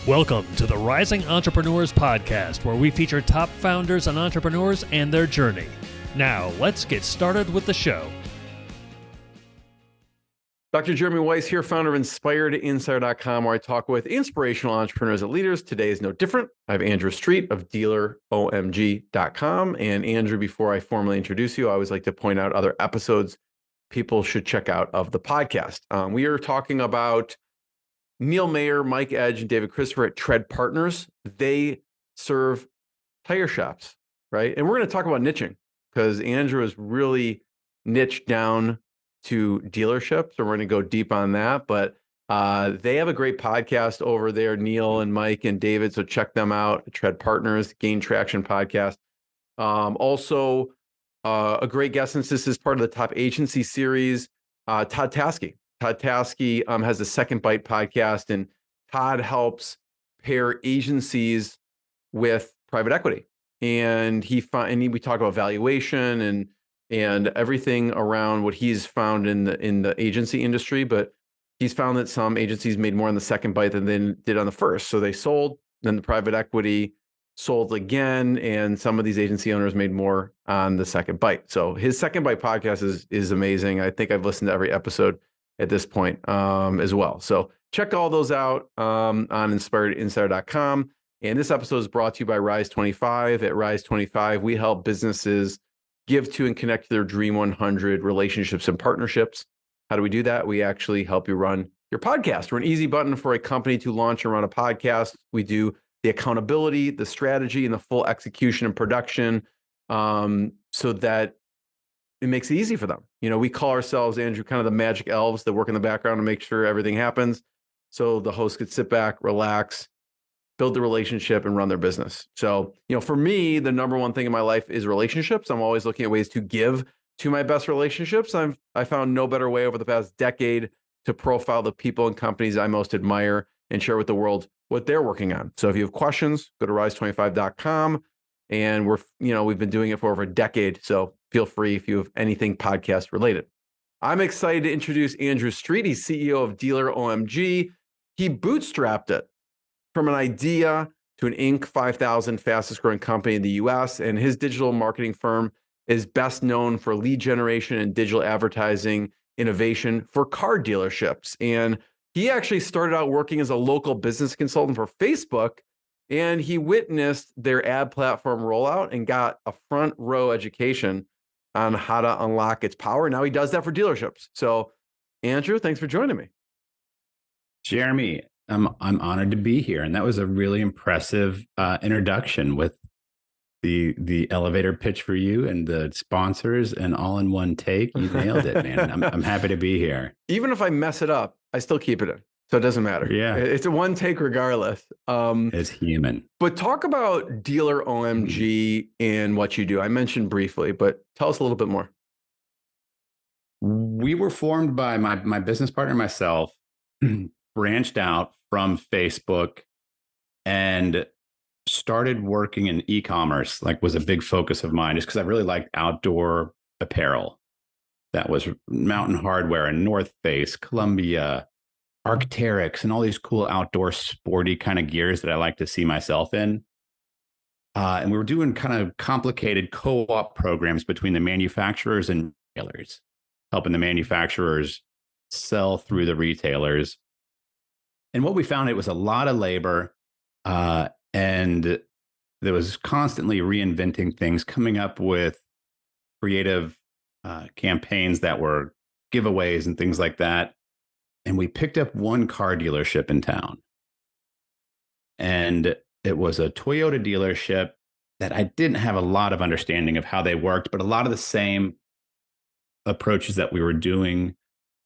Welcome to the Rising Entrepreneurs Podcast, where we feature top founders and entrepreneurs and their journey. Now, let's get started with the show. Dr. Jeremy Weiss here, founder of InspiredInsider.com, where I talk with inspirational entrepreneurs and leaders. Today is no different. I have Andrew Street of Dealer OMG.com. And Andrew, before I formally introduce you, I always like to point out other episodes people should check out of the podcast. We are talking about Neil Mayer, Mike Edge, and David Christopher at Tread Partners. They serve tire shops, right? And we're going to talk about niching because Andrew is really niched down to dealerships, so we're going to go deep on that. But they have a great podcast over there, Neil and Mike and David, so check them out. Tread Partners, Gain Traction podcast. Also, a great guest, since this is part of the Top Agency series, Todd Taskey. Todd Taskey has the Second Bite podcast, and Todd helps pair agencies with private equity. And we talk about valuation and everything around what he's found in the agency industry. But he's found that some agencies made more on the second bite than they did on the first. So they sold, then the private equity sold again, and some of these agency owners made more on the second bite. So his Second Bite podcast is amazing. I think I've listened to every episode at this point as well. So check all those out on InspiredInsider.com. And this episode is brought to you by Rise 25. At Rise 25, we help businesses give to and connect to their Dream 100 relationships and partnerships. How do we do that? We actually help you run your podcast. We're an easy button for a company to launch and run a podcast. We do the accountability, the strategy, and the full execution and production so that it makes it easy for them. You know, we call ourselves, Andrew, kind of the magic elves that work in the background to make sure everything happens. So the host could sit back, relax, build the relationship, and run their business. So, you know, for me, the number one thing in my life is relationships. I'm always looking at ways to give to my best relationships. I found no better way over the past decade to profile the people and companies I most admire and share with the world what they're working on. So if you have questions, go to rise25.com. And we've been doing it for over a decade. So feel free if you have anything podcast related. I'm excited to introduce Andrew Street. He's CEO of Dealer OMG. He bootstrapped it from an idea to an Inc. 5,000 fastest growing company in the US. And his digital marketing firm is best known for lead generation and digital advertising innovation for car dealerships. And he actually started out working as a local business consultant for Facebook. And he witnessed their ad platform rollout and got a front row education on how to unlock its power. Now he does that for dealerships. So, Andrew, thanks for joining me. Jeremy, I'm honored to be here, and that was a really impressive introduction with the elevator pitch for you and the sponsors and all in one take. You nailed it, man. I'm happy to be here. Even if I mess it up, I still keep it in. So it doesn't matter. Yeah. It's a one take regardless. It's human. But talk about Dealer OMG and what you do. I mentioned briefly, but tell us a little bit more. We were formed by my business partner and myself, branched out from Facebook and started working in e-commerce, was a big focus of mine, just because I really liked outdoor apparel. That was Mountain Hardwear and North Face, Columbia, Arc'teryx, and all these cool outdoor sporty kind of gears that I like to see myself in. And we were doing kind of complicated co-op programs between the manufacturers and retailers, helping the manufacturers sell through the retailers. And what we found, it was a lot of labor, and there was constantly reinventing things, coming up with creative campaigns that were giveaways and things like that. And we picked up one car dealership in town. And it was a Toyota dealership that I didn't have a lot of understanding of how they worked, but a lot of the same approaches that we were doing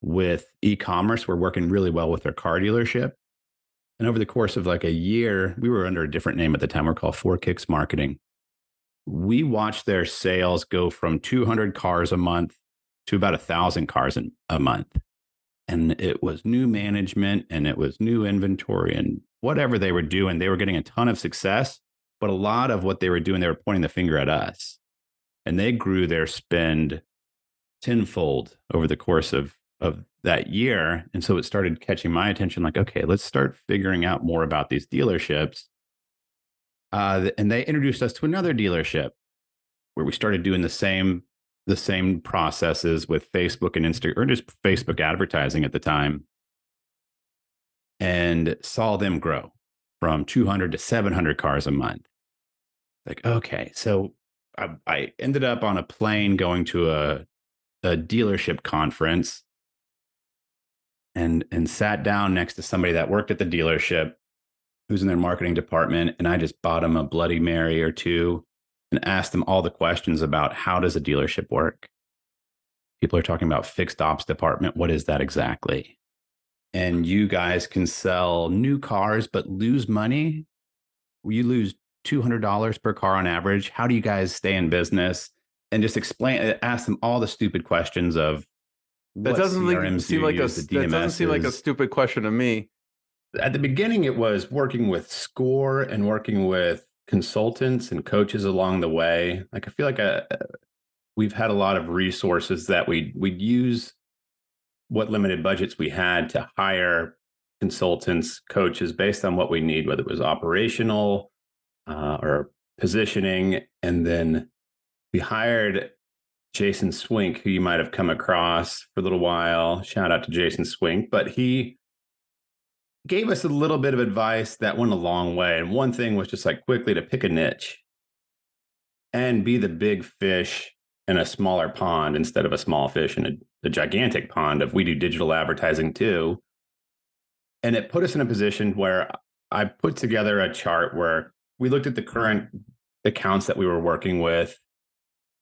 with e-commerce were working really well with their car dealership. And over the course of a year, we were under a different name at the time. We're called 4 Kicks Marketing. We watched their sales go from 200 cars a month to about 1,000 cars a month. And it was new management and it was new inventory and whatever they were doing, they were getting a ton of success. But a lot of what they were doing, they were pointing the finger at us. And they grew their spend tenfold over the course of of that year. And so it started catching my attention, like, okay, let's start figuring out more about these dealerships. And they introduced us to another dealership where we started doing the same processes with Facebook and Insta, or just Facebook advertising at the time, and saw them grow from 200 to 700 cars a month. Like, okay, so I ended up on a plane going to a dealership conference, and sat down next to somebody that worked at the dealership who's in their marketing department, and I just bought them a Bloody Mary or two and asked them all the questions about how does a dealership work. People are talking about fixed ops department. What is that exactly? And you guys can sell new cars but lose money. You lose $200 per car on average. How do you guys stay in business? And just ask them all the stupid questions of That what doesn't CRMs seem do like you use, the that doesn't seem like a DMSs. stupid question to me. At the beginning, it was working with Score and working with consultants and coaches along the way. Like, I feel like we've had a lot of resources that we'd use what limited budgets we had to hire consultants, coaches based on what we need, whether it was operational or positioning. And then we hired Jason Swink, who you might have come across for a little while. Shout out to Jason Swink. But he gave us a little bit of advice that went a long way. And one thing was just like quickly to pick a niche and be the big fish in a smaller pond instead of a small fish in a gigantic pond of we do digital advertising too. And it put us in a position where I put together a chart where we looked at the current accounts that we were working with,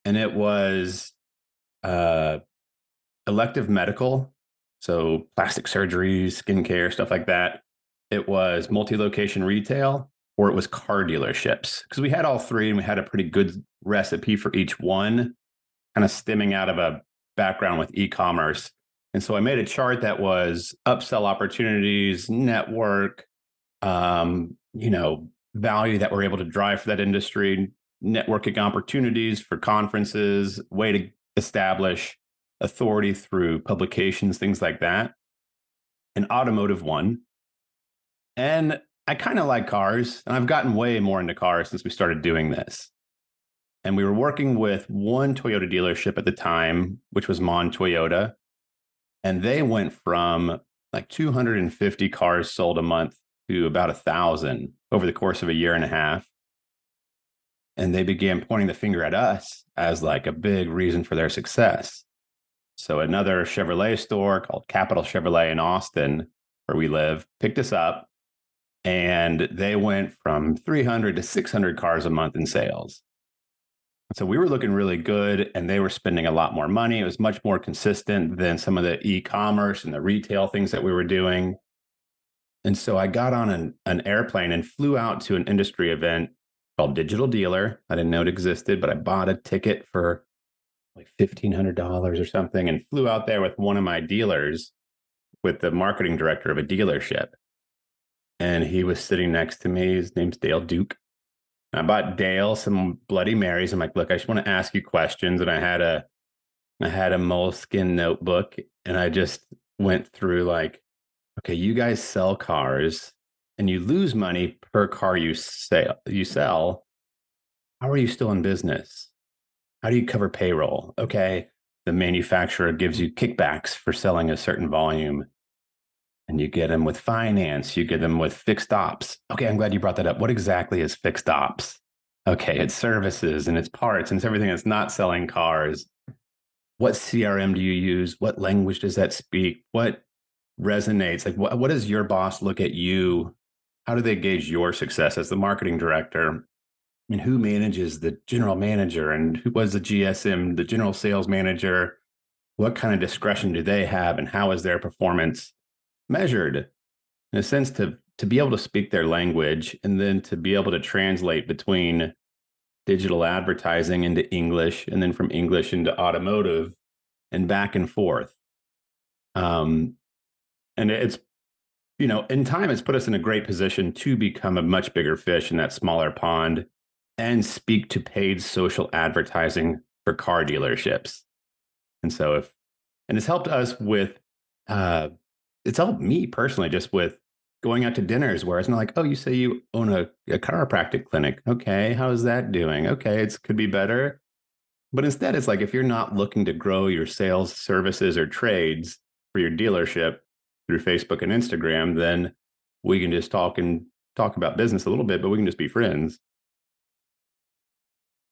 and it was elective medical, so plastic surgeries, skincare, stuff like that. It was multi-location retail, or it was car dealerships, because we had all three and we had a pretty good recipe for each one, kind of stemming out of a background with e-commerce. And so I made a chart that was upsell opportunities, network, value that we're able to drive for that industry, networking opportunities for conferences, way to establish authority through publications, things like that. And automotive one. And I kind of like cars, and I've gotten way more into cars since we started doing this. And we were working with one Toyota dealership at the time, which was Mon Toyota. And they went from like 250 cars sold a month to about 1,000 over the course of a year and a half. And they began pointing the finger at us as like a big reason for their success. So another Chevrolet store called Capital Chevrolet in Austin, where we live, picked us up, and they went from 300 to 600 cars a month in sales. So we were looking really good, and they were spending a lot more money. It was much more consistent than some of the e-commerce and the retail things that we were doing. And so I got on an airplane and flew out to an industry event called Digital Dealer. I didn't know it existed, but I bought a ticket for like $1,500 or something and flew out there with one of my dealers, with the marketing director of a dealership. And he was sitting next to me. His name's Dale Duke. I bought Dale some Bloody Marys. I'm like, look, I just want to ask you questions. And I had a moleskin notebook, and I just went through like, okay, you guys sell cars and you lose money per car you sell. How are you still in business? How do you cover payroll? Okay, the manufacturer gives you kickbacks for selling a certain volume, and you get them with finance, you get them with fixed ops. Okay, I'm glad you brought that up. What exactly is fixed ops? Okay, it's services and it's parts and it's everything that's not selling cars. What CRM do you use? What language does that speak? What resonates? Like, what does your boss look at you? How do they gauge your success as the marketing director? And who manages the general manager, and who was the GSM, the general sales manager? What kind of discretion do they have, and how is their performance measured? In a sense, to be able to speak their language, and then to be able to translate between digital advertising into English, and then from English into automotive, and back and forth. And it's, in time, it's put us in a great position to become a much bigger fish in that smaller pond and speak to paid social advertising for car dealerships. And so and it's helped us with it's helped me personally just with going out to dinners where it's not like, oh, you say you own a chiropractic clinic. Okay, how's that doing? Okay, it could be better. But instead, it's like if you're not looking to grow your sales, services, or trades for your dealership through Facebook and Instagram, then we can just talk about business a little bit, but we can just be friends.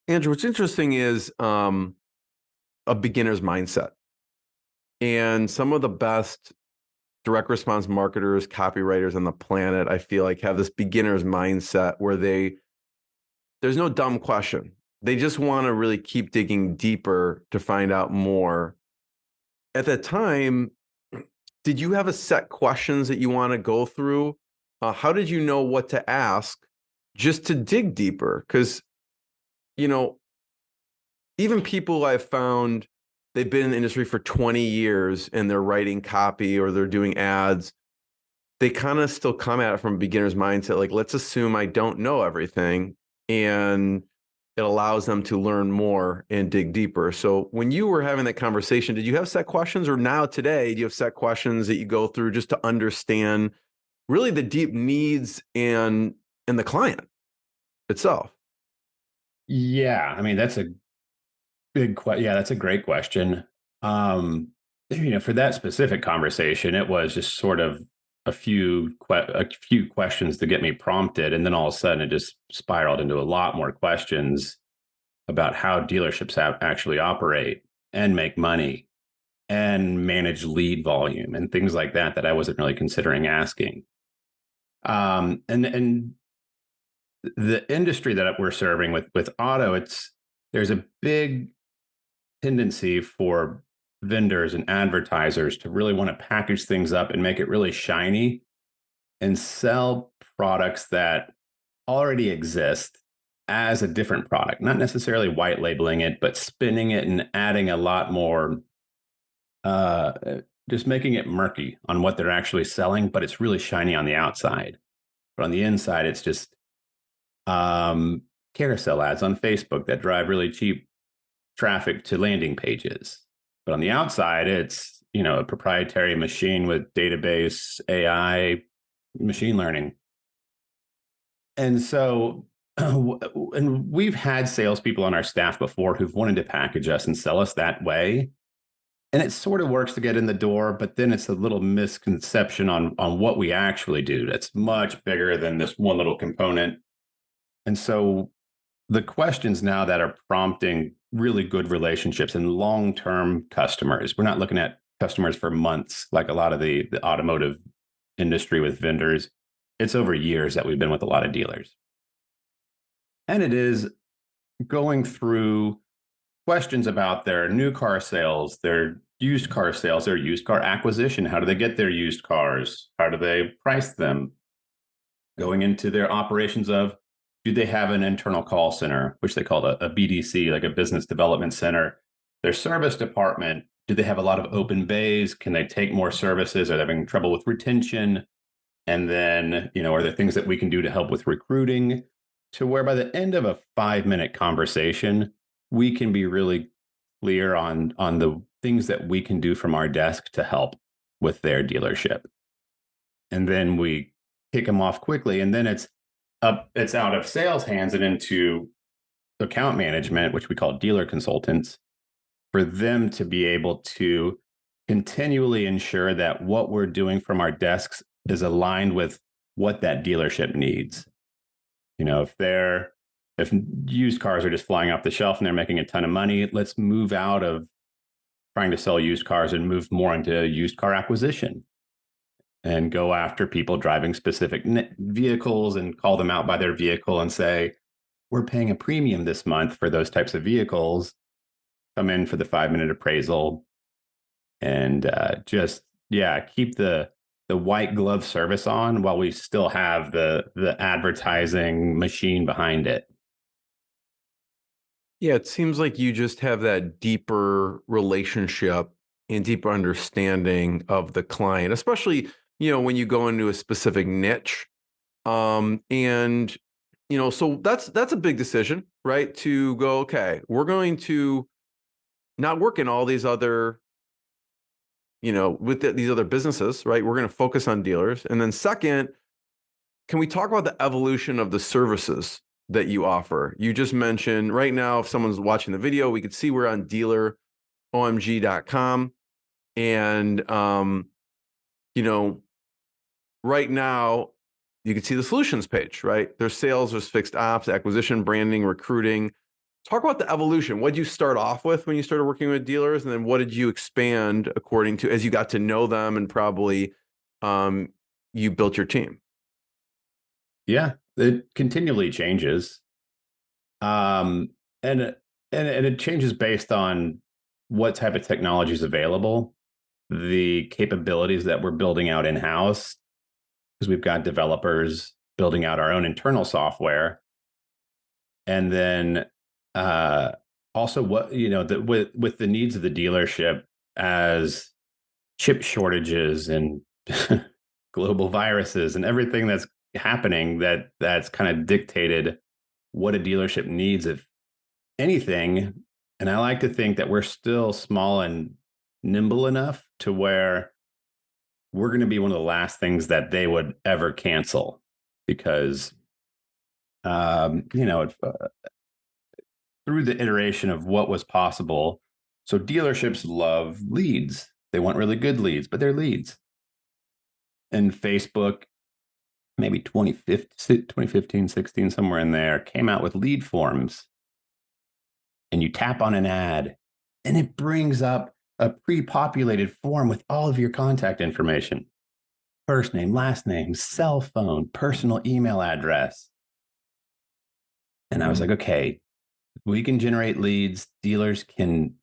Andrew, what's interesting is a beginner's mindset. And some of the best direct response marketers, copywriters on the planet, I feel like have this beginner's mindset where there's no dumb question. They just want to really keep digging deeper to find out more. At that time, did you have a set questions that you want to go through? How did you know what to ask just to dig deeper? Because, you know, even people I've found, they've been in the industry for 20 years and they're writing copy or they're doing ads. They kind of still come at it from a beginner's mindset. Like, let's assume I don't know everything, and it allows them to learn more and dig deeper. So when you were having that conversation, did you have set questions, or now today, do you have set questions that you go through just to understand really the deep needs and the client itself? Yeah, I mean that's a that's a great question. Um, for that specific conversation, it was just sort of a few questions to get me prompted, and then all of a sudden it just spiraled into a lot more questions about how dealerships actually operate and make money and manage lead volume and things like that I wasn't really considering asking. And the industry that we're serving with auto, there's a big tendency for vendors and advertisers to really want to package things up and make it really shiny and sell products that already exist as a different product, not necessarily white labeling it, but spinning it and adding a lot more, uh, just making it murky on what they're actually selling, but it's really shiny on the outside. But on the inside, it's just um, carousel ads on Facebook that drive really cheap traffic to landing pages. But on the outside, it's a proprietary machine with database, AI, machine learning. And so, and we've had salespeople on our staff before who've wanted to package us and sell us that way. And it sort of works to get in the door, but then it's a little misconception on what we actually do. That's much bigger than this one little component. And so the questions now that are prompting really good relationships and long-term customers. We're not looking at customers for months like a lot of the automotive industry with vendors. It's over years that we've been with a lot of dealers. And it is going through questions about their new car sales, their used car sales, their used car acquisition. How do they get their used cars? How do they price them? Going into their operations of, do they have an internal call center, which they call a BDC, like a business development center? Their service department, do they have a lot of open bays? Can they take more services? Are they having trouble with retention? And then, are there things that we can do to help with recruiting? To where by the end of a 5-minute conversation, we can be really clear on the things that we can do from our desk to help with their dealership. And then we kick them off quickly. And then it's out of sales hands and into account management, which we call dealer consultants, for them to be able to continually ensure that what we're doing from our desks is aligned with what that dealership needs. If used cars are just flying off the shelf and they're making a ton of money, let's move out of trying to sell used cars and move more into used car acquisition and go after people driving specific vehicles and call them out by their vehicle and say, we're paying a premium this month for those types of vehicles. Come in for the 5-minute appraisal and keep the white glove service on while we still have the advertising machine behind it. Yeah, it seems like you just have that deeper relationship and deeper understanding of the client, especially, when you go into a specific niche. And, so that's a big decision, right? To go, okay, we're going to not work in all these other, with these other businesses, right? We're going to focus on dealers. And then second, can we talk about the evolution of the services that you offer? You just mentioned right now, if someone's watching the video, we could see we're on dealer OMG.com. And, right now you can see the solutions page, right? There's sales, there's fixed ops, acquisition, branding, recruiting. Talk about the evolution. What did you start off with when you started working with dealers? And then what did you expand according to, as you got to know them and probably you built your team? Yeah, it continually changes. And it changes based on what type of technology is available, the capabilities that we're building out in-house, because we've got developers building out our own internal software. And then also what, with the needs of the dealership as chip shortages and global viruses and everything that's happening, that's kind of dictated what a dealership needs, if anything. And I like to think that we're still small and nimble enough to where we're going to be one of the last things that they would ever cancel, because through the iteration of what was possible. So dealerships love leads. They want really good leads, but they're leads. And Facebook, maybe 2015, 16, somewhere in there, came out with lead forms. And you tap on an ad, and it brings up a pre-populated form with all of your contact information. First name, last name, cell phone, personal email address. And I was like, okay, we can generate leads. Dealers can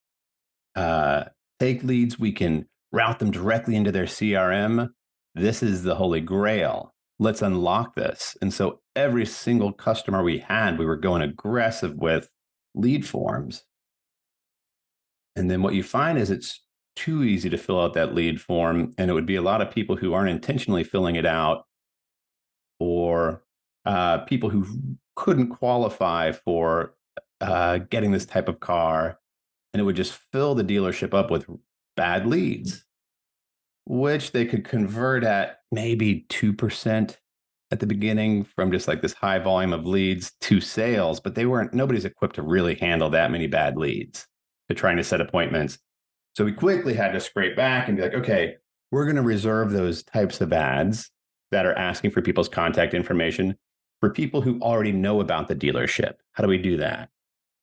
take leads. We can route them directly into their CRM. This is the holy grail. Let's unlock this. And so every single customer we had, we were going aggressive with lead forms. And then what you find is it's too easy to fill out that lead form. And it would be a lot of people who aren't intentionally filling it out, or people who couldn't qualify for getting this type of car. And it would just fill the dealership up with bad leads, which they could convert at maybe 2% at the beginning from just like this high volume of leads to sales. But nobody's equipped to really handle that many bad leads to trying to set appointments. So we quickly had to scrape back and be like, okay, we're going to reserve those types of ads that are asking for people's contact information for people who already know about the dealership. How do we do that?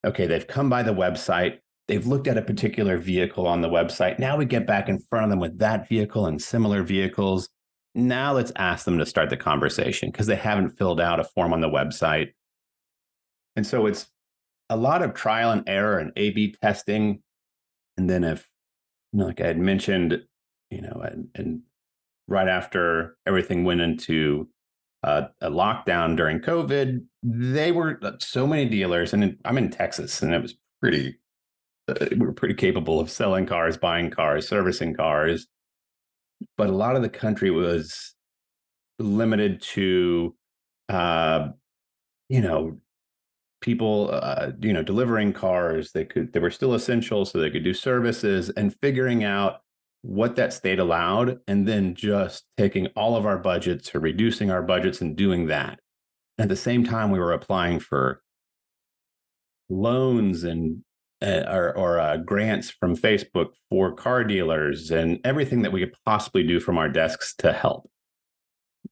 Okay, they've come by the website. They've looked at a particular vehicle on the website. Now we get back in front of them with that vehicle and similar vehicles. Now let's ask them to start the conversation because they haven't filled out a form on the website. And so it's a lot of trial and error and A/B testing. And then if, like I had mentioned, and right after everything went into a lockdown during COVID, they were so many dealers, and I'm in Texas, and it was we were pretty capable of selling cars, buying cars, servicing cars. But a lot of the country was limited to, people, delivering cars. They were still essential, so they could do services, and figuring out what that state allowed, and then just taking all of our budgets or reducing our budgets and doing that. At the same time, we were applying for loans and or grants from Facebook for car dealers and everything that we could possibly do from our desks to help.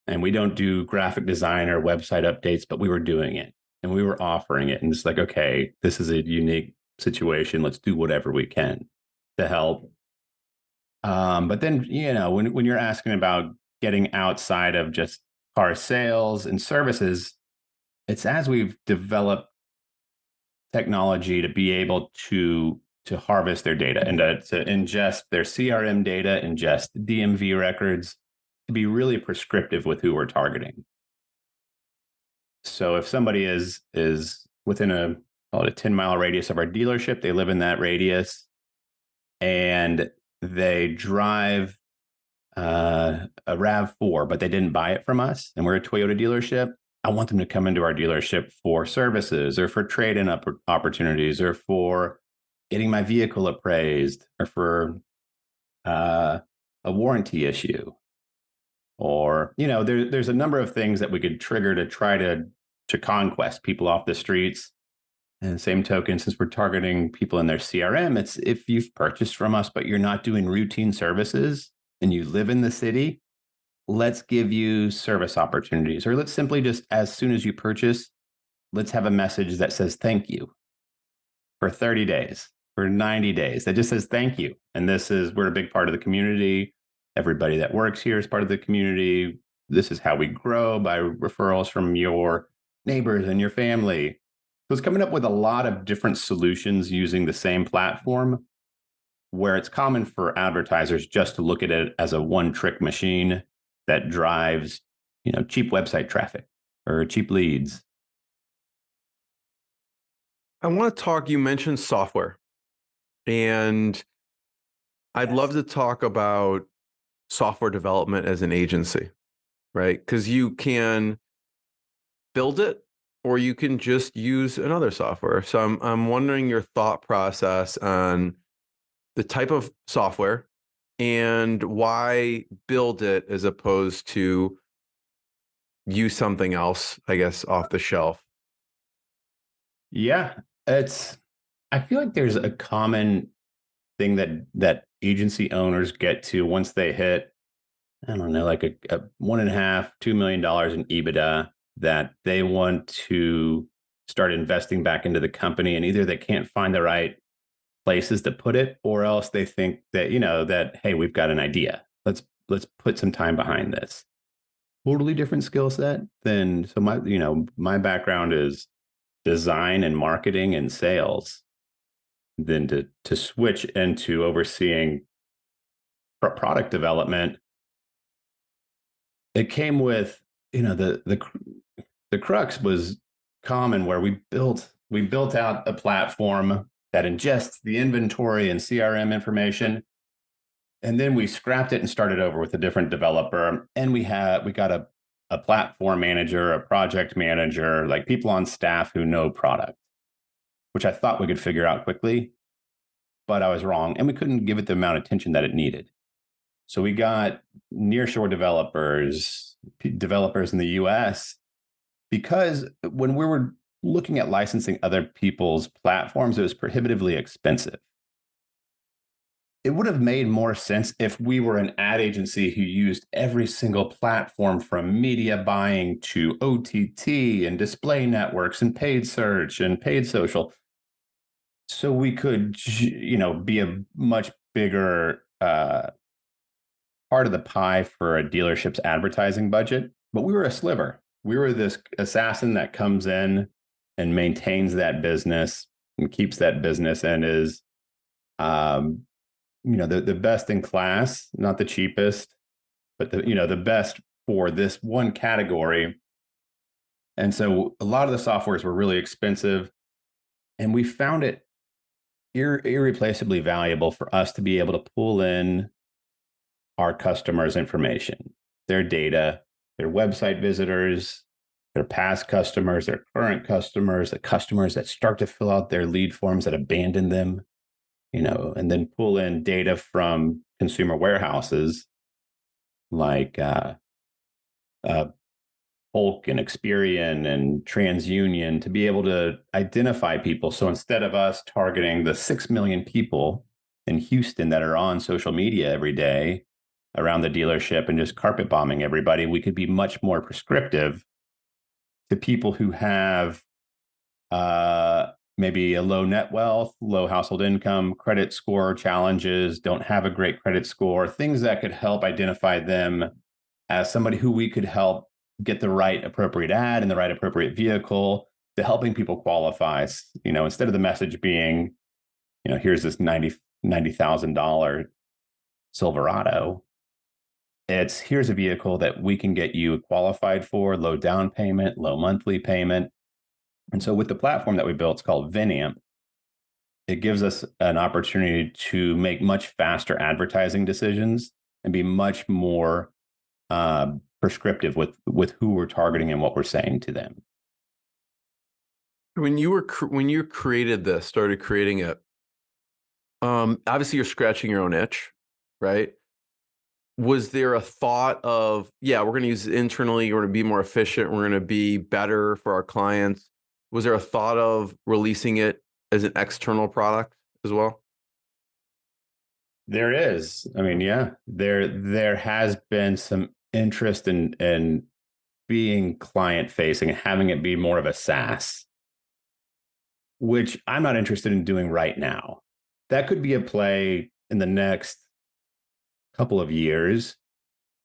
And we don't do graphic design or website updates, but we were doing it and we were offering it. And it's like, okay, this is a unique situation. Let's do whatever we can to help. But then, when you're asking about getting outside of just car sales and services, it's as we've developed technology to be able to harvest their data and to ingest their CRM data, ingest DMV records, to be really prescriptive with who we're targeting. So if somebody is within a 10-mile radius of our dealership, they live in that radius, and they drive a RAV4, but they didn't buy it from us, and we're a Toyota dealership, I want them to come into our dealership for services or for trade-in opportunities or for getting my vehicle appraised or for a warranty issue, or there's a number of things that we could trigger to try to conquest people off the streets. And the same token, since we're targeting people in their CRM, it's if you've purchased from us, but you're not doing routine services and you live in the city, let's give you service opportunities. Or let's simply just, as soon as you purchase, let's have a message that says thank you for 30 days, for 90 days. That just says thank you. And we're a big part of the community. Everybody that works here is part of the community. This is how we grow, by referrals from your neighbors and your family. So it's coming up with a lot of different solutions using the same platform, where it's common for advertisers just to look at it as a one-trick machine that drives, cheap website traffic or cheap leads. I want to talk, you mentioned software, and I'd love to talk about software development as an agency, right? Because you can build it or you can just use another software. So I'm wondering your thought process on the type of software and why build it as opposed to use something else, I guess, off the shelf. Yeah, I feel like there's a common thing that agency owners get to once they hit, I don't know, like a $1.5, $2 million in EBITDA, that they want to start investing back into the company, and either they can't find the right places to put it, or else they think that, that, hey, we've got an idea. Let's put some time behind this. Totally different skill set than, so my background is design and marketing and sales, than to switch into overseeing product development. It came with, the crux was common, where we built out a platform that ingests the inventory and CRM information, and then we scrapped it and started over with a different developer. And we got a platform manager, a project manager, like people on staff who know product, which I thought we could figure out quickly, but I was wrong, and we couldn't give it the amount of attention that it needed. So we got nearshore developers in the US, because when we were looking at licensing other people's platforms, it was prohibitively expensive. It would have made more sense if we were an ad agency who used every single platform, from media buying to OTT and display networks and paid search and paid social, so we could, be a much bigger part of the pie for a dealership's advertising budget. But we were a sliver. We were this assassin that comes in and maintains that business and keeps that business, and is, the best in class, not the cheapest, but the best for this one category. And so a lot of the softwares were really expensive, and we found it irreplaceably valuable for us to be able to pull in our customers' information, their data, their website visitors, their past customers, their current customers, the customers that start to fill out their lead forms that abandon them, and then pull in data from consumer warehouses like Polk and Experian and TransUnion, to be able to identify people. So instead of us targeting the 6 million people in Houston that are on social media every day around the dealership and just carpet bombing everybody, we could be much more prescriptive to people who have maybe a low net wealth, low household income, credit score challenges, don't have a great credit score, things that could help identify them as somebody who we could help get the right appropriate ad and the right appropriate vehicle, to helping people qualify. Instead of the message being, here's this $90,000 Silverado, it's, here's a vehicle that we can get you qualified for, low down payment, low monthly payment. And so with the platform that we built, it's called vinAMP, it gives us an opportunity to make much faster advertising decisions and be much more prescriptive with who we're targeting and what we're saying to them. When you started creating it, obviously you're scratching your own itch, right? was there a thought of, yeah, we're going to use it internally, we're going to be more efficient, we're going to be better for our clients? Was there a thought of releasing it as an external product as well? There is. I mean, yeah, there has been some interest in being client facing and having it be more of a SaaS, which I'm not interested in doing right now. That could be a play in the next couple of years,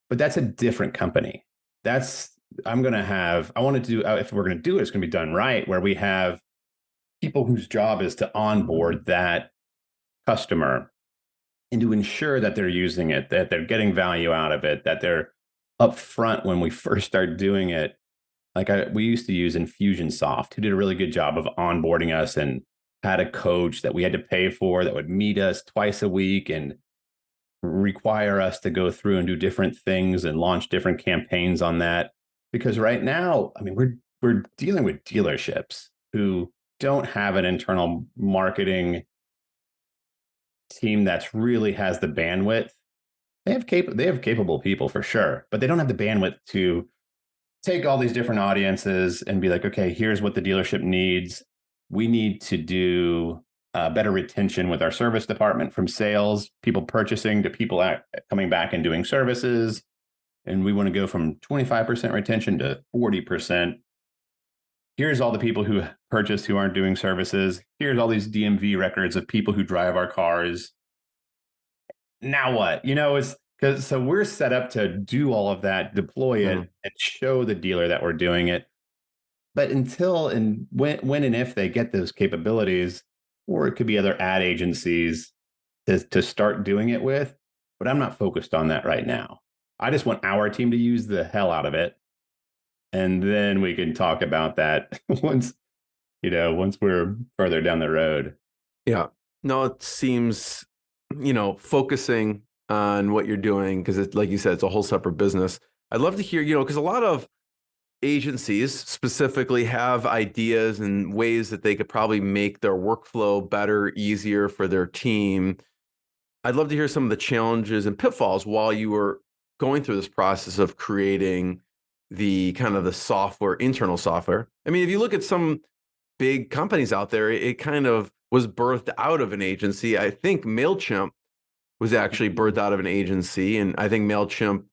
but that's a different company. That's I'm going to have, I want to do, if we're going to do it, it's going to be done right, where we have people whose job is to onboard that customer and to ensure that they're using it, that they're getting value out of it, that they're upfront when we first start doing it. Like we used to use Infusionsoft, who did a really good job of onboarding us and had a coach that we had to pay for that would meet us twice a week and require us to go through and do different things and launch different campaigns on that. Because right now, I mean, we're dealing with dealerships who don't have an internal marketing team that's really has the bandwidth. They have capable people for sure, but they don't have the bandwidth to take all these different audiences and be like, okay, here's what the dealership needs. We need to do better retention with our service department, from sales, people purchasing, to people coming back and doing services. And we want to go from 25% retention to 40%. Here's all the people who purchased who aren't doing services. Here's all these DMV records of people who drive our cars. Now what? It's because so we're set up to do all of that, deploy it, and show the dealer that we're doing it. But until and when and if they get those capabilities, or it could be other ad agencies to start doing it with. But I'm not focused on that right now. I just want our team to use the hell out of it. And then we can talk about that once we're further down the road. Yeah. No, it seems, focusing on what you're doing, because it's like you said, it's a whole separate business. I'd love to hear, because a lot of agencies specifically have ideas and ways that they could probably make their workflow better, easier for their team. I'd love to hear some of the challenges and pitfalls while you were going through this process of creating the kind of the software, internal software. I mean, if you look at some big companies out there, it kind of was birthed out of an agency. I think MailChimp was actually birthed out of an agency. And I think MailChimp,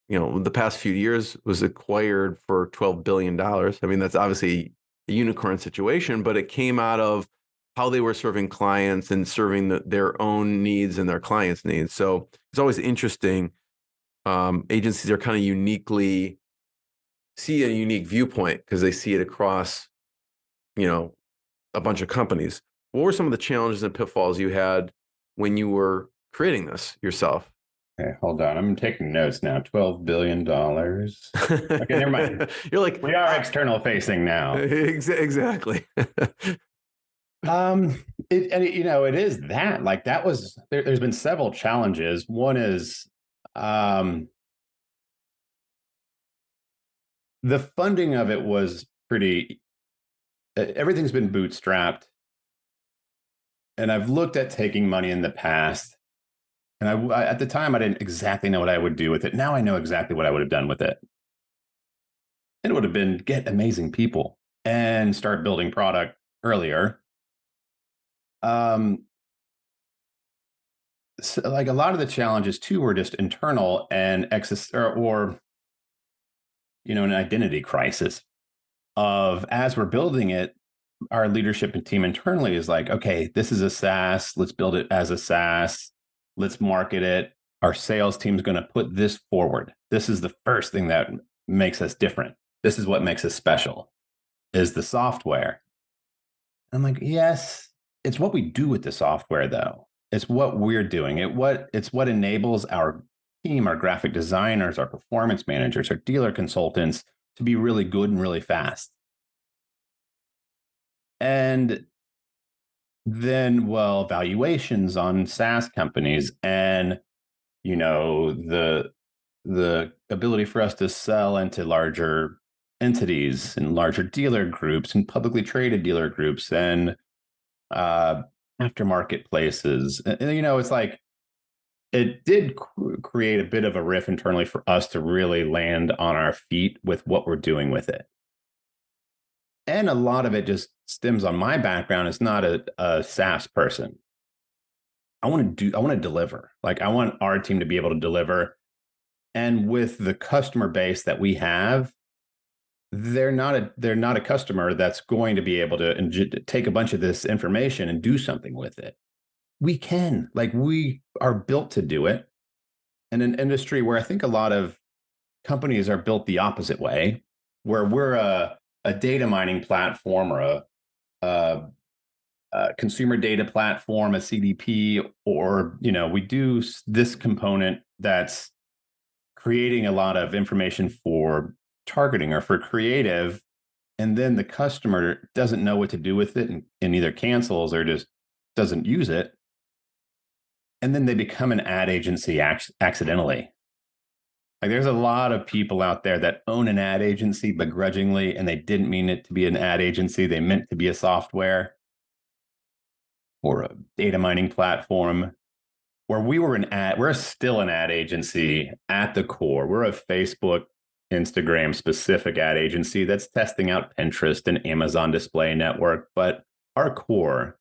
the past few years was acquired for $12 billion. I mean, that's obviously a unicorn situation, but it came out of how they were serving clients and serving their own needs and their clients' needs. So it's always interesting. Agencies are kind of uniquely see a unique viewpoint because they see it across, a bunch of companies. What were some of the challenges and pitfalls you had when you were creating this yourself? Okay, hold on. I'm taking notes now. $12 billion. Okay, never mind. You're like, we are external facing now. Exactly. It is that. Like that was there's been several challenges. One is the funding of it was pretty, everything's been bootstrapped. And I've looked at taking money in the past. And I at the time, I didn't exactly know what I would do with it. Now I know exactly what I would have done with it. It would have been get amazing people and start building product earlier. So like a lot of the challenges too were just internal and an identity crisis of, as we're building it, our leadership and team internally is like, okay, this is a SaaS. Let's build it as a SaaS. Let's market it. Our sales team is going to put this forward. This is the first thing that makes us different. This is what makes us special, is the software. I'm like, yes, it's what we do with the software, though. It's what we're doing. It's what enables our team, our graphic designers, our performance managers, our dealer consultants to be really good and really fast. And then, valuations on SaaS companies and, the ability for us to sell into larger entities and larger dealer groups and publicly traded dealer groups and aftermarket places. And, it's like it did create a bit of a riff internally for us to really land on our feet with what we're doing with it. And a lot of it just stems on my background as not a SaaS person. I want to deliver. Like, I want our team to be able to deliver. And with the customer base that we have, they're not a customer that's going to be able to take a bunch of this information and do something with it. We can, like, we are built to do it in an industry where I think a lot of companies are built the opposite way, where we're a data mining platform or a consumer data platform, a CDP, or, we do this component that's creating a lot of information for targeting or for creative, and then the customer doesn't know what to do with it and either cancels or just doesn't use it. And then they become an ad agency accidentally. Like, there's a lot of people out there that own an ad agency begrudgingly, and they didn't mean it to be an ad agency. They meant to be a software or a data mining platform. Where we're still an ad agency at the core. We're a Facebook, Instagram specific ad agency that's testing out Pinterest and Amazon Display Network. But our core,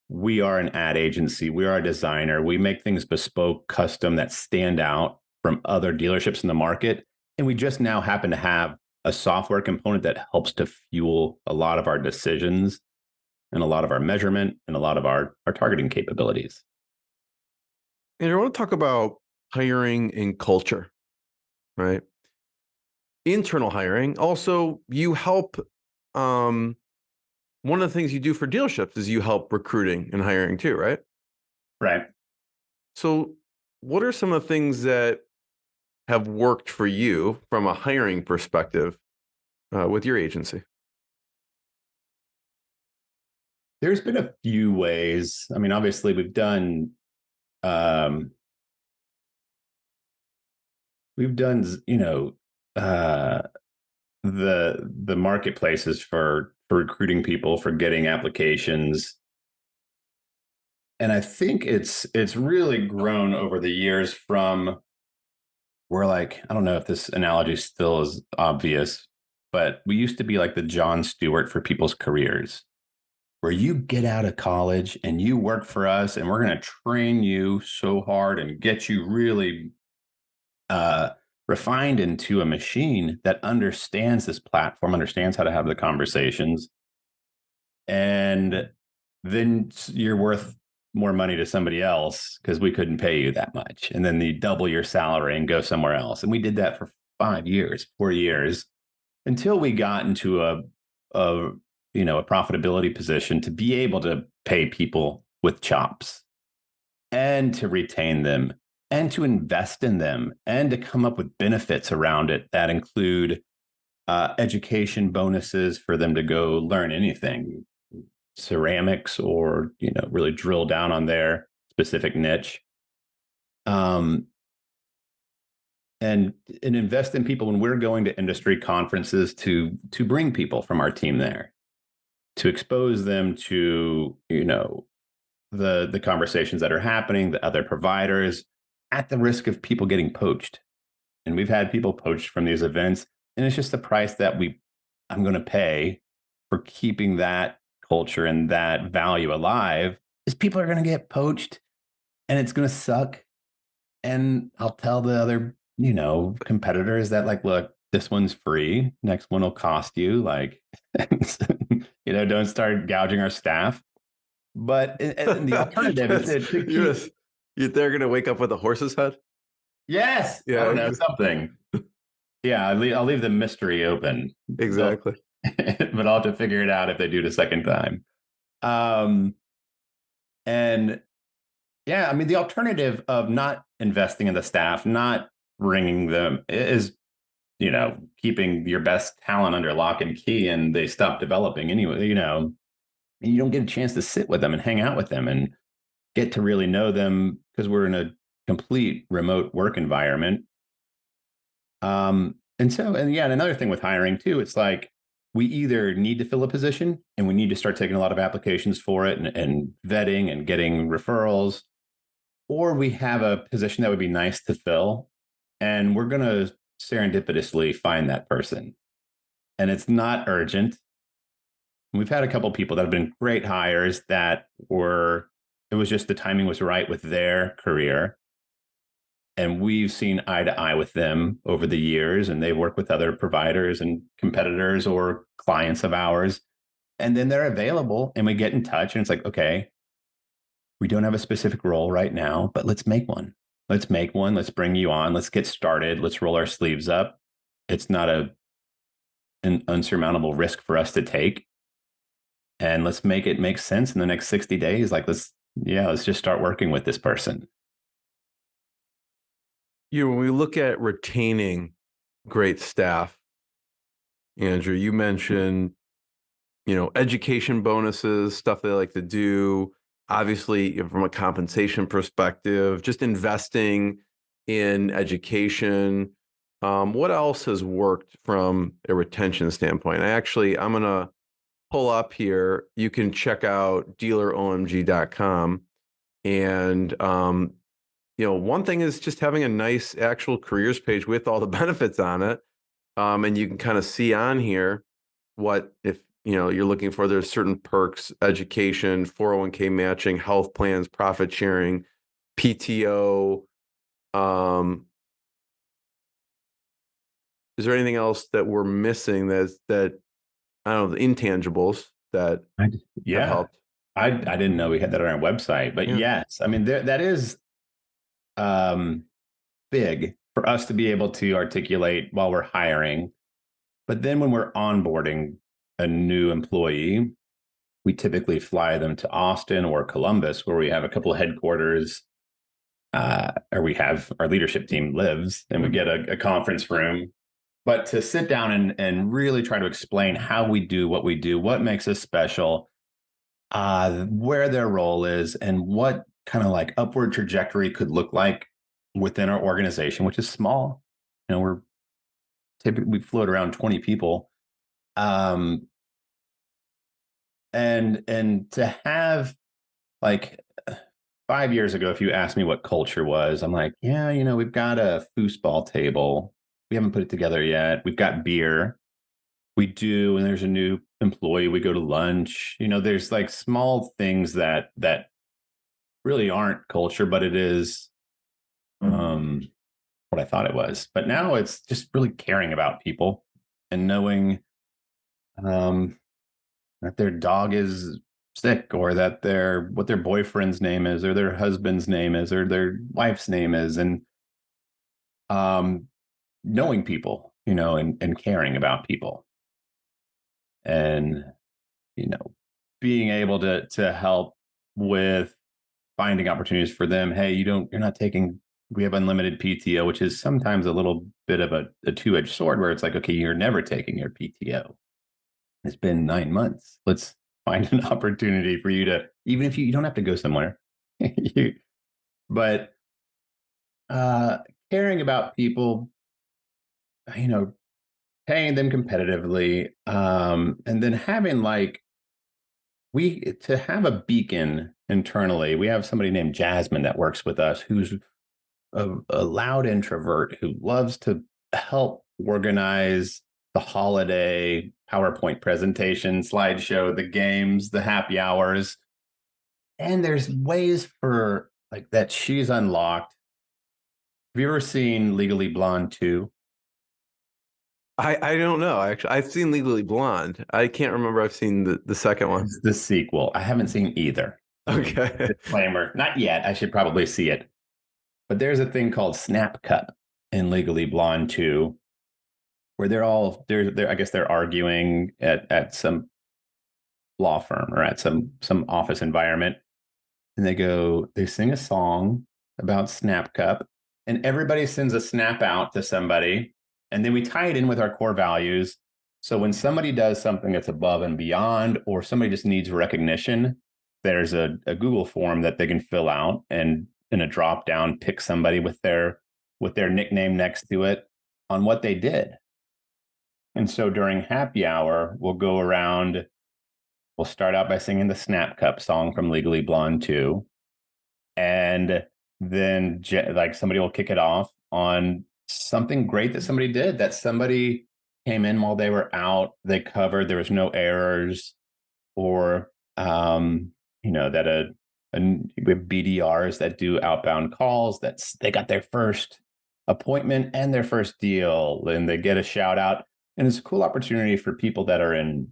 we are an ad agency. We are a designer. We make things bespoke, custom, that stand out from other dealerships in the market. And we just now happen to have a software component that helps to fuel a lot of our decisions and a lot of our measurement and a lot of our targeting capabilities. And I want to talk about hiring and culture, right? Internal hiring. Also, you help. One of the things you do for dealerships is you help recruiting and hiring too, right? Right. So, what are some of the things that have worked for you from a hiring perspective with your agency? There's been a few ways. I mean, obviously, we've done, uh, the marketplaces for recruiting people, for getting applications, and I think it's really grown over the years. From, we're like, I don't know if this analogy still is obvious, but we used to be like the Jon Stewart for people's careers, where you get out of college and you work for us, and we're going to train you so hard and get you really refined into a machine that understands this platform, understands how to have the conversations, and then you're worth more money to somebody else because we couldn't pay you that much. And then you double your salary and go somewhere else. And we did that for 4 years, until we got into a profitability position to be able to pay people with chops and to retain them and to invest in them and to come up with benefits around it that include education bonuses for them to go learn anything, ceramics, or really drill down on their specific niche, and invest in people when we're going to industry conferences to bring people from our team there, to expose them to the conversations that are happening, the other providers, at the risk of people getting poached. And we've had people poached from these events, and it's just the price that I'm going to pay for keeping that culture and that value alive, is people are going to get poached, and it's going to suck. And I'll tell the other, competitors that, like, look, this one's free. Next one will cost you. Like, don't start gouging our staff. But the alternative is to keep. They're going to wake up with a horse's head? Yes. Yeah. I don't know, something. Yeah, I'll leave the mystery open. Exactly. But I'll have to figure it out if they do it a second time. And yeah, I mean, the alternative of not investing in the staff, not bringing them, is, keeping your best talent under lock and key, and they stop developing anyway, and you don't get a chance to sit with them and hang out with them and get to really know them, because we're in a complete remote work environment. And another thing with hiring too, it's like, we either need to fill a position and we need to start taking a lot of applications for it and vetting and getting referrals, or we have a position that would be nice to fill, and we're going to serendipitously find that person. And it's not urgent. We've had a couple people that have been great hires that it was just the timing was right with their career. And we've seen eye to eye with them over the years, and they work with other providers and competitors or clients of ours. And then they're available, and we get in touch, and it's like, okay, we don't have a specific role right now, but let's make one. Let's make one. Let's bring you on. Let's get started. Let's roll our sleeves up. It's not an unsurmountable risk for us to take. And let's make it make sense in the next 60 days. Like, let's just start working with this person. When we look at retaining great staff, Andrew, you mentioned, education bonuses, stuff they like to do. Obviously, from a compensation perspective, just investing in education. What else has worked from a retention standpoint? I'm going to pull up here. You can check out dealeromg.com. And, one thing is just having a nice actual careers page with all the benefits on it. And you can kind of see on here what, if you're looking for, there's certain perks: education, 401k matching, health plans, profit sharing, PTO. Is there anything else that we're missing that I don't know, the intangibles that have helped? I didn't know we had that on our website, but yes, I mean, that is big for us to be able to articulate while we're hiring. But then when we're onboarding a new employee, we typically fly them to Austin or Columbus, where we have a couple of headquarters, or we have our leadership team lives, and we get a conference room. But to sit down and really try to explain how we do what we do, what makes us special, where their role is, and what kind of like upward trajectory could look like within our organization, which is small. We float around 20 people. And to have, like, 5 years ago, if you asked me what culture was, I'm like, we've got a foosball table. We haven't put it together yet. We've got beer. We do, and there's a new employee. We go to lunch. There's like small things that really aren't culture, but it is what I thought it was. But now it's just really caring about people and knowing that their dog is sick, or that what their boyfriend's name is, or their husband's name is, or their wife's name is, and knowing people, and caring about people, and being able to help with finding opportunities for them. Hey, we have unlimited PTO, which is sometimes a little bit of a two-edged sword, where it's like, okay, you're never taking your PTO. It's been 9 months. Let's find an opportunity for you to, even if you don't have to go somewhere, but caring about people, paying them competitively, and then having to have a beacon internally. We have somebody named Jasmine that works with us, who's a loud introvert who loves to help organize the holiday PowerPoint presentation, slideshow, the games, the happy hours. And there's ways for that she's unlocked. Have you ever seen Legally Blonde 2? I don't know. Actually, I've seen Legally Blonde. I can't remember. I've seen the second one. It's the sequel. I haven't seen either. Okay. Disclaimer. Not yet. I should probably see it. But there's a thing called Snap Cup in Legally Blonde 2, where I guess they're arguing at some law firm or at some office environment. And they sing a song about Snap Cup, and everybody sends a snap out to somebody. And then we tie it in with our core values. So when somebody does something that's above and beyond, or somebody just needs recognition, there's a Google form that they can fill out, and in a drop down, pick somebody with their nickname next to it on what they did. And so during happy hour, we'll go around. We'll start out by singing the Snap Cup song from Legally Blonde 2. And then like somebody will kick it off on something great that somebody did, that somebody came in while they were out, they covered, there was no errors, or that with BDRs that do outbound calls, they got their first appointment and their first deal, and they get a shout out. And it's a cool opportunity for people that are in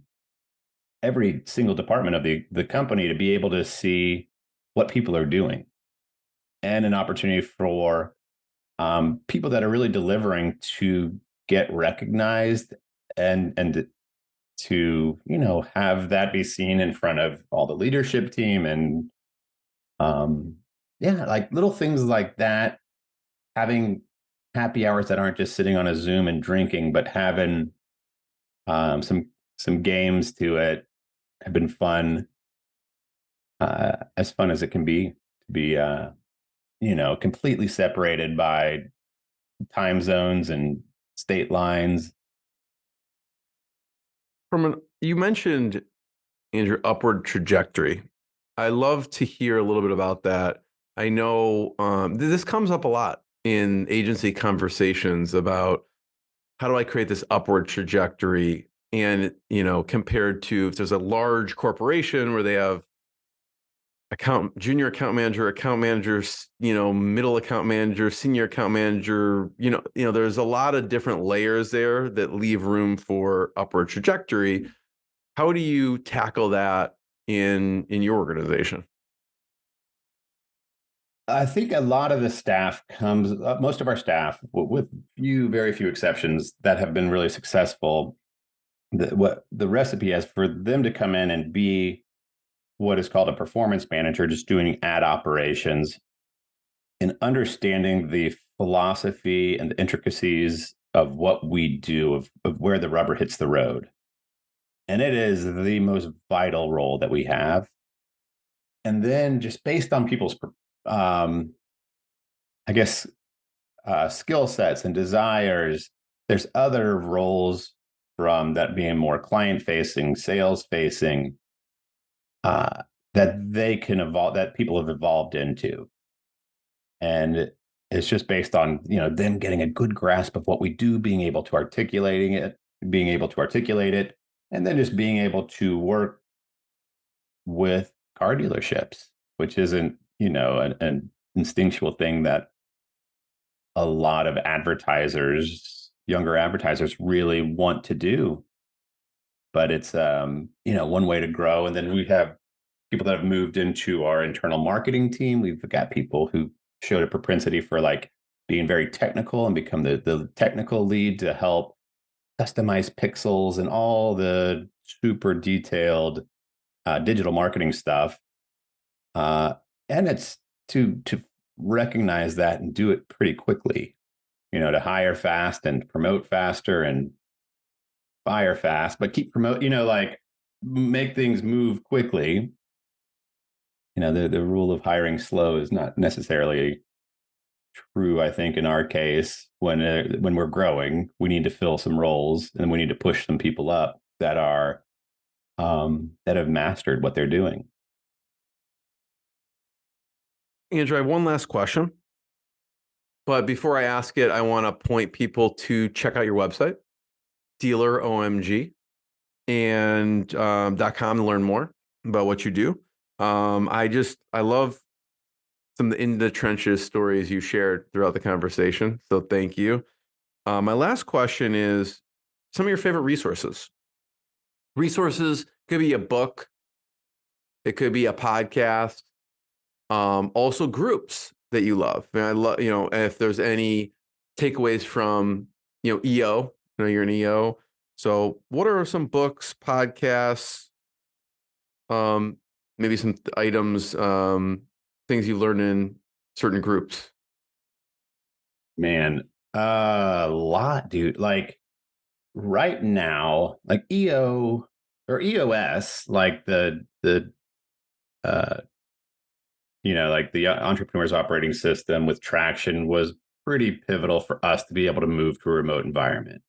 every single department of the company to be able to see what people are doing, and an opportunity for people that are really delivering to get recognized, and to have that be seen in front of all the leadership team. And like little things like that, having happy hours that aren't just sitting on a Zoom and drinking, but having some games to it, have been fun, as fun as it can be, to be completely separated by time zones and state lines. You mentioned, Andrew, upward trajectory. I love to hear a little bit about that. I know this comes up a lot in agency conversations about how do I create this upward trajectory, and compared to if there's a large corporation where they have junior account manager, middle account manager, senior account manager, there's a lot of different layers there that leave room for upward trajectory. How do you tackle that in your organization? I think a lot of the staff most of our staff, with very few exceptions that have been really successful, what the recipe is for them to come in and be what is called a performance manager, just doing ad operations and understanding the philosophy and the intricacies of what we do, of where the rubber hits the road. And it is the most vital role that we have. And then just based on people's, skill sets and desires, there's other roles, from that being more client facing, sales facing, that they can evolve, that people have evolved into. And it's just based on, them getting a good grasp of what we do, being able to articulate it, and then just being able to work with car dealerships, which isn't, an instinctual thing that a lot of younger advertisers really want to do. But it's, one way to grow. And then we have people that have moved into our internal marketing team. We've got people who showed a propensity for like being very technical and become the technical lead to help customize pixels and all the super detailed digital marketing stuff. And it's to recognize that and do it pretty quickly, to hire fast and promote faster and fire fast, but keep promote, like make things move quickly. The rule of hiring slow is not necessarily true. I think in our case, when we're growing, we need to fill some roles, and we need to push some people up that are that have mastered what they're doing. Andrew, I have one last question. But before I ask it, I want to point people to check out your website, Dealer OMG, and .com, to learn more about what you do. I love some in the trenches stories you shared throughout the conversation. So thank you. My last question is some of your favorite resources. Resources could be a book. It could be a podcast. Also groups that you love. And I love, if there's any takeaways from, EO, you're an EO. So what are some books, podcasts, maybe some items, things you learned in certain groups? Man, a lot, dude. Like right now, like EO or EOS, like like the entrepreneur's operating system with traction, was pretty pivotal for us to be able to move to a remote environment.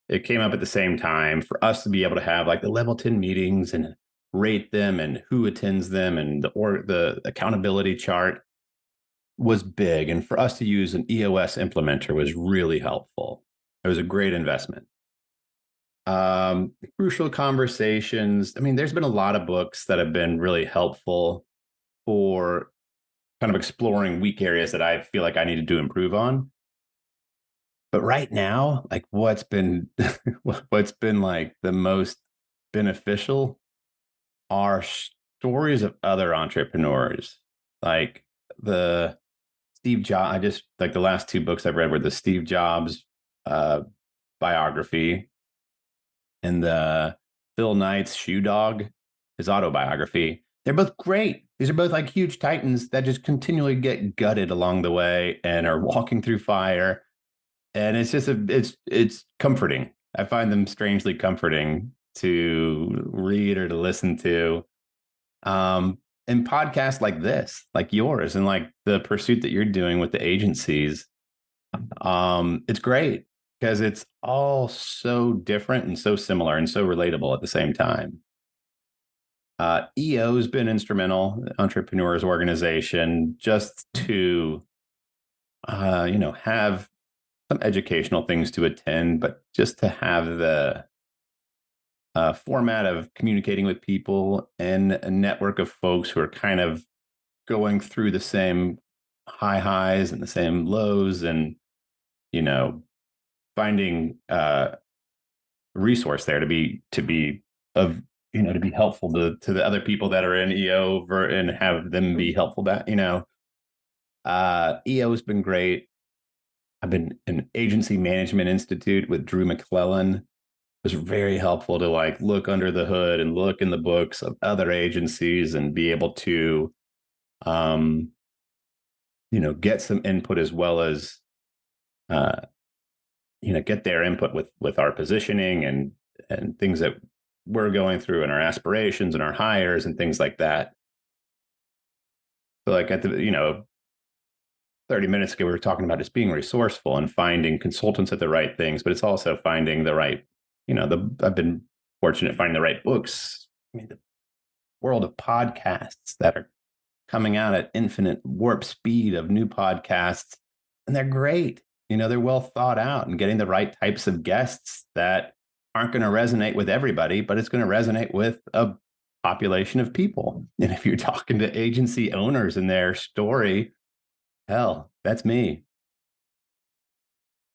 It came up at the same time for us to be able to have like the level 10 meetings and rate them and who attends them, and the accountability chart. was big. And for us to use an EOS implementer was really helpful. It was a great investment. Crucial Conversations. I mean, there's been a lot of books that have been really helpful for kind of exploring weak areas that I feel like I needed to improve on. But right now, like what's been like the most beneficial are stories of other entrepreneurs. Like the Steve Jobs, I just like the last two books I've read were the Steve Jobs biography and the Phil Knight's Shoe Dog, his autobiography. They're both great. These are both like huge titans that just continually get gutted along the way and are walking through fire. And it's just it's comforting. I find them strangely comforting to read or to listen to. And podcasts like this, like yours, and like the pursuit that you're doing with the agencies, it's great because it's all so different and so similar and so relatable at the same time. EO has been instrumental, Entrepreneurs Organization, just to have some educational things to attend, but just to have the format of communicating with people and a network of folks who are kind of going through the same highs and the same lows, and finding resource there to be helpful to the other people that are in EO and have them be helpful back. EO has been great. I've been in Agency Management Institute with Drew McClellan. It was very helpful to like look under the hood and look in the books of other agencies and be able to, get some input as well as, get their input with our positioning and things that we're going through and our aspirations and our hires and things like that. So like at the, 30 minutes ago, we were talking about just being resourceful and finding consultants at the right things, but it's also finding the right, I've been fortunate finding the right books. I mean, the world of podcasts that are coming out at infinite warp speed of new podcasts, and they're great. They're well thought out and getting the right types of guests that aren't going to resonate with everybody, but it's going to resonate with a population of people. And if you're talking to agency owners and their story, hell, that's me.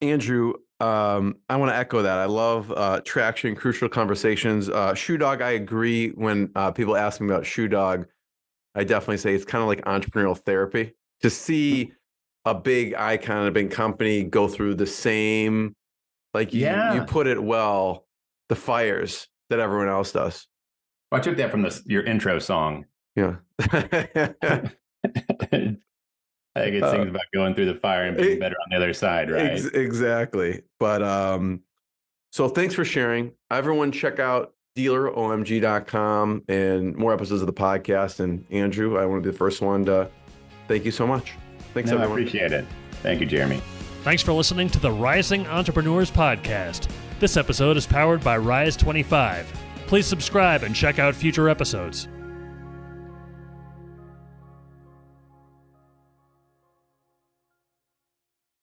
Andrew, I want to echo that. I love Traction, Crucial Conversations. Shoe Dog, I agree. When people ask me about Shoe Dog, I definitely say it's kind of like entrepreneurial therapy. To see a big icon, a big company go through the same, like you put it well, the fires that everyone else does. Well, I took that from your intro song. Yeah. I think it sings about going through the fire and being better on the other side, right? Exactly. But so thanks for sharing. Everyone check out dealeromg.com and more episodes of the podcast. And Andrew, I want to be the first one to thank you so much. Thanks, everyone. I appreciate it. Thank you, Jeremy. Thanks for listening to the Rising Entrepreneurs Podcast. This episode is powered by Rise 25. Please subscribe and check out future episodes.